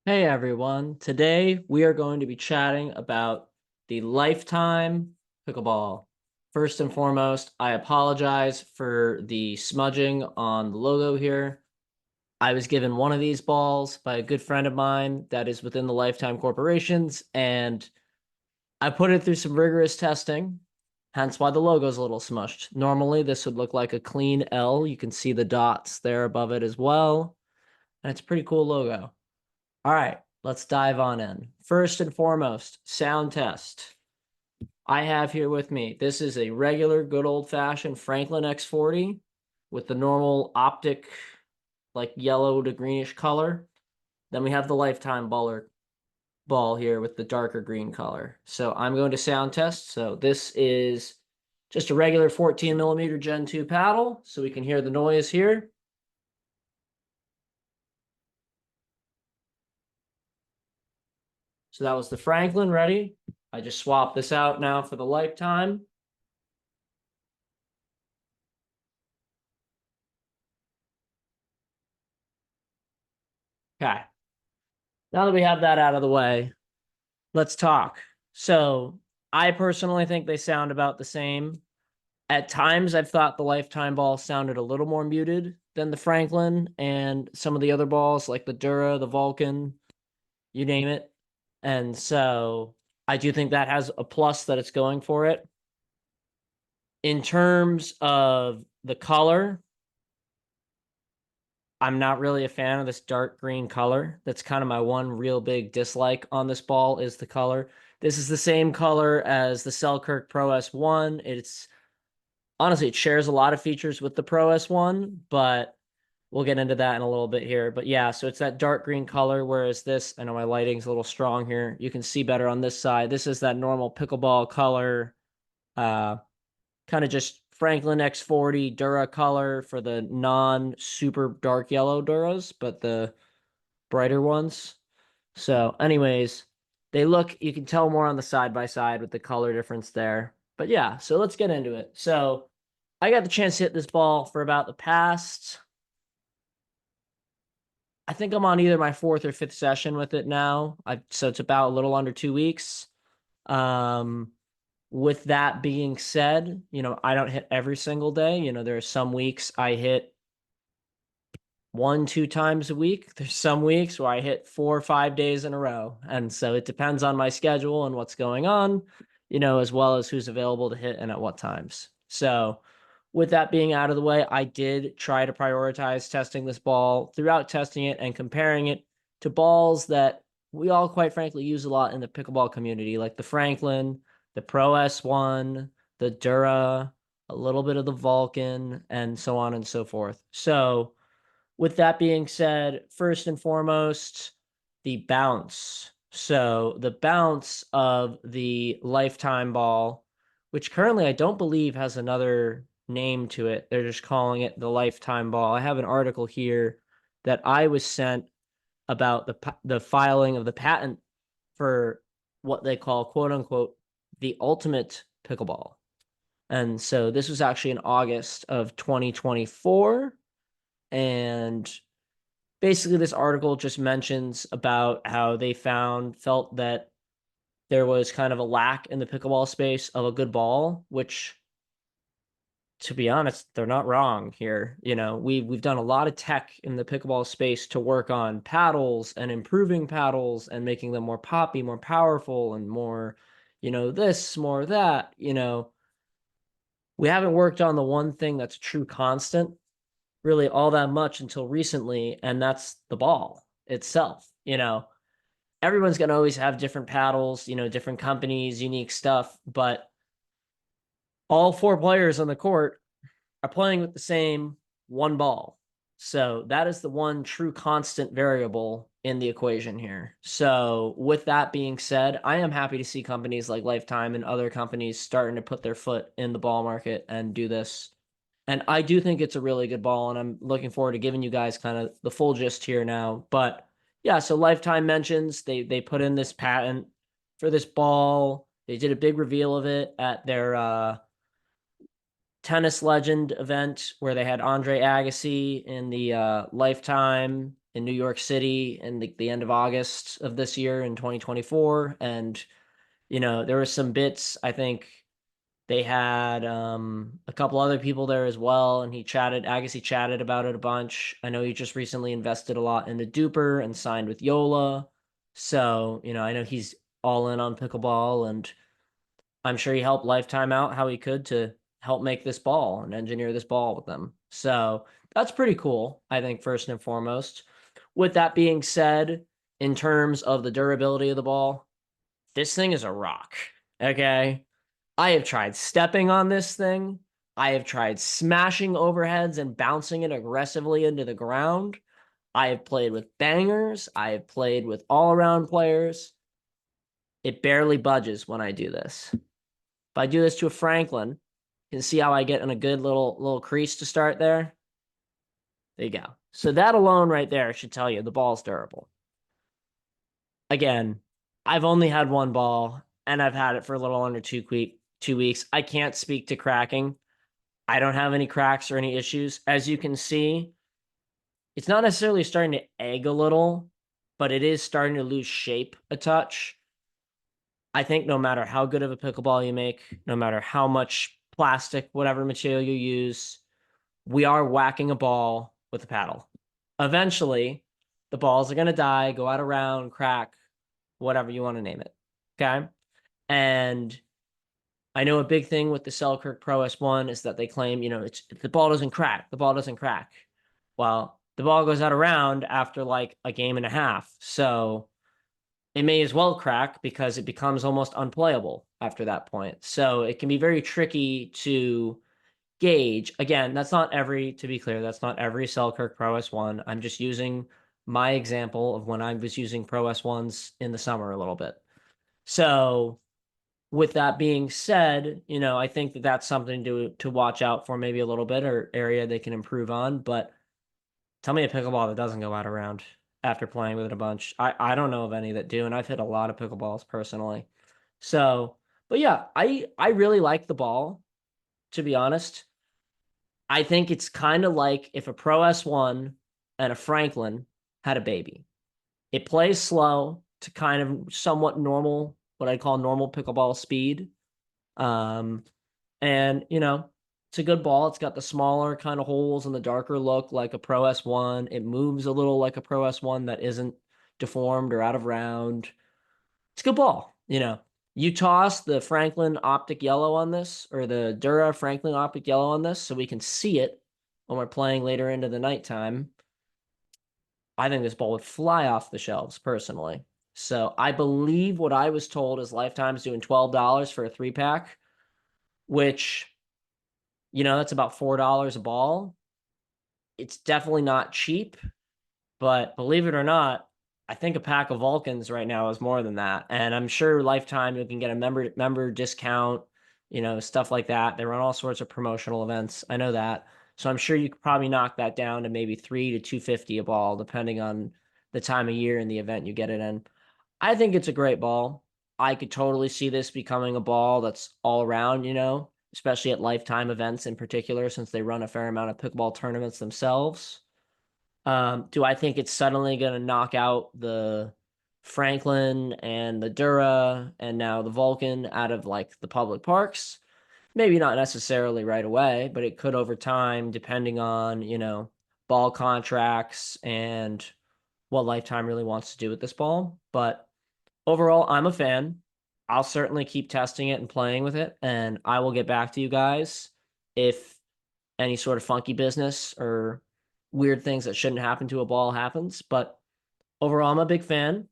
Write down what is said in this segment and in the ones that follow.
Hey everyone, today we are going to be chatting about the Lifetime Pickleball. First and foremost, I apologize for the smudging on the logo here. I was given one of these balls by a good friend of mine that is within the Lifetime Corporations, and I put it through some rigorous testing, hence why the logo is a little smushed. Normally, this would look like a clean L. You can see the dots there above it as well, and it's a pretty cool logo. All right, let's dive on in. First and foremost, sound test. I have here with me, this is a regular good old-fashioned Franklin X40 with the normal optic, like yellow to greenish color. Then we have the Lifetime ball here with the darker green color. So I'm going to sound test. So this is just a regular 14 millimeter Gen 2 paddle, so we can hear the noise here. So that was the Franklin. Ready? I just swapped this out now for the Lifetime. Okay. Now that we have that out of the way, let's talk. So I personally think they sound about the same. At times, I've thought the Lifetime ball sounded a little more muted than the Franklin and some of the other balls like the Dura, the Vulcan, you name it. And so I do think that has a plus that it's going for it. In terms of the color, I'm not really a fan of this dark green color. That's kind of my one real big dislike on this ball is the color. This is the same color as the Selkirk Pro S1. It's honestly, it shares a lot of features with the Pro S1, but we'll get into that in a little bit here. But yeah, so it's that dark green color, whereas this, I know my lighting's a little strong here. You can see better on this side. This is that normal pickleball color, uh, kind of just Franklin X40 Dura color for the non super dark yellow Duras, but the brighter ones. So, anyways, they look, you can tell more on the side by side with the color difference there. But yeah, so let's get into it. So, I got the chance to hit this ball for about the past, I think I'm on either my fourth or fifth session with it now. So it's about a little under 2 weeks. Um, with that being said, I don't hit every single day. There are some weeks I hit 1, 2 times a week. There's some weeks where I hit 4 or 5 days in a row. And so it depends on my schedule and what's going on, as well as who's available to hit and at what times. So with that being out of the way, I did try to prioritize testing this ball throughout testing it and comparing it to balls that we all quite frankly use a lot in the pickleball community, like the Franklin, the Pro S1, the Dura, a little bit of the Vulcan, and so on and so forth. So with that being said, first and foremost, the bounce. So the bounce of the Lifetime ball, which currently I don't believe has another name to it. They're just calling it the Lifetime ball. I have an article here that I was sent about the filing of the patent for what they call quote unquote the ultimate pickleball. And so this was actually in August of 2024. And basically this article just mentions about how they felt that there was kind of a lack in the pickleball space of a good ball, which to be honest, they're not wrong here. We've done a lot of tech in the pickleball space to work on paddles and improving paddles and making them more poppy, more powerful, and more, this, more that. We haven't worked on the one thing that's a true constant really all that much until recently, and that's the ball itself. Everyone's going to always have different paddles, different companies, unique stuff, but all four players on the court are playing with the same one ball. So that is the one true constant variable in the equation here. So with that being said, I am happy to see companies like Lifetime and other companies starting to put their foot in the ball market and do this. And I do think it's a really good ball, and I'm looking forward to giving you guys kind of the full gist here now. But yeah, so Lifetime mentions they put in this patent for this ball. They did a big reveal of it at their tennis legend event where they had Andre Agassi in the Lifetime in New York City in the end of August of this year in 2024. And, there was some bits, I think they had a couple other people there as well. And I guess he chatted about it a bunch. I know he just recently invested a lot into Duper and signed with Yola. So, I know he's all in on pickleball, and I'm sure he helped Lifetime out how he could to help make this ball and engineer this ball with them. So that's pretty cool, I think, first and foremost. With that being said, in terms of the durability of the ball, this thing is a rock. Okay. I have tried stepping on this thing. I have tried smashing overheads and bouncing it aggressively into the ground. I have played with bangers. I have played with all around players. It barely budges when I do this. If I do this to a Franklin, you can see how I get in a good little crease to start there. There you go. So that alone right there should tell you the ball's durable. Again, I've only had one ball, and I've had it for a little under 2 weeks. I can't speak to cracking. I don't have any cracks or any issues. As you can see, it's not necessarily starting to egg a little, but it is starting to lose shape a touch. I think no matter how good of a pickleball you make, no matter how much plastic, whatever material you use, we are whacking a ball with a paddle. Eventually, the balls are going to die, go out of round, crack, whatever you want to name it. Okay. And I know a big thing with the Selkirk Pro S1 is that they claim, it's the ball doesn't crack. The ball doesn't crack. Well, the ball goes out of round after like a game and a half. So it may as well crack because it becomes almost unplayable after that point. So it can be very tricky to gauge. Again, to be clear, that's not every Selkirk Pro S1. I'm just using my example of when I was using Pro S1s in the summer a little bit. So with that being said, I think that that's something to watch out for maybe a little bit, or area they can improve on. But tell me a pickleball that doesn't go out around after playing with it a bunch. I don't know of any that do, and I've hit a lot of pickleballs personally. So, but yeah, I really like the ball, to be honest. I think it's kind of like if a Pro S1 and a Franklin had a baby. It plays slow to kind of somewhat normal, what I call normal pickleball speed. Um, and it's a good ball. It's got the smaller kind of holes and the darker look like a Pro S1. It moves a little like a Pro S1 that isn't deformed or out of round. It's a good ball. You toss the Franklin Optic Yellow on this, or the Dura Franklin Optic Yellow on this, so we can see it when we're playing later into the nighttime. I think this ball would fly off the shelves personally. So I believe what I was told is Lifetime's doing $12 for a 3-pack, which, that's about $4 a ball. It's definitely not cheap, but believe it or not, I think a pack of Vulcans right now is more than that. And I'm sure Lifetime you can get a member discount, stuff like that. They run all sorts of promotional events. I know that. So I'm sure you could probably knock that down to maybe $3 to $250 a ball, depending on the time of year and the event you get it in. I think it's a great ball. I could totally see this becoming a ball that's all around, especially at Lifetime events in particular, since they run a fair amount of pickleball tournaments themselves. Do I think it's suddenly going to knock out the Franklin and the Dura and now the Vulcan out of like the public parks? Maybe not necessarily right away, but it could over time, depending on, ball contracts and what Lifetime really wants to do with this ball. But overall, I'm a fan. I'll certainly keep testing it and playing with it, and I will get back to you guys if any sort of funky business or weird things that shouldn't happen to a ball happens. But overall, I'm a big fan.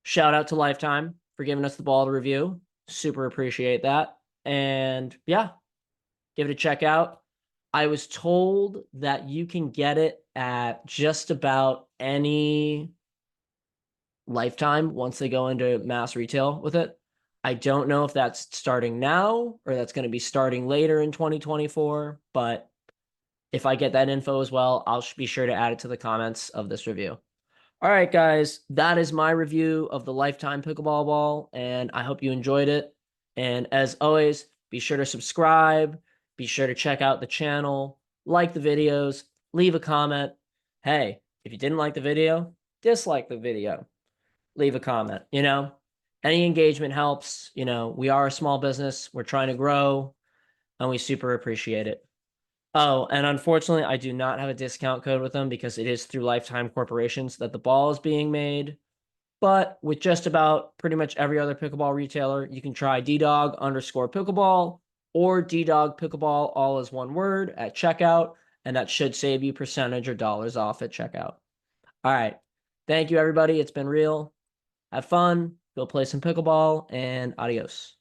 Shout out to Lifetime for giving us the ball to review. Super appreciate that. And yeah, give it a check out. I was told that you can get it at just about any Lifetime once they go into mass retail with it. I don't know if that's starting now or that's going to be starting later in 2024, but if I get that info as well, I'll be sure to add it to the comments of this review. All right, guys, that is my review of the Lifetime Pickleball Ball, and I hope you enjoyed it. And as always, be sure to subscribe, be sure to check out the channel, like the videos, leave a comment. Hey, If you didn't like the video, dislike the video, leave a comment, any engagement helps. We are a small business. We're trying to grow and we super appreciate it. Oh, and unfortunately, I do not have a discount code with them because it is through Lifetime Corporations that the ball is being made. But with just about pretty much every other pickleball retailer, you can try DDOG_pickleball or DDOG pickleball, all as one word, at checkout, and that should save you percentage or dollars off at checkout. All right. Thank you, everybody. It's been real. Have fun. Go play some pickleball, and adios.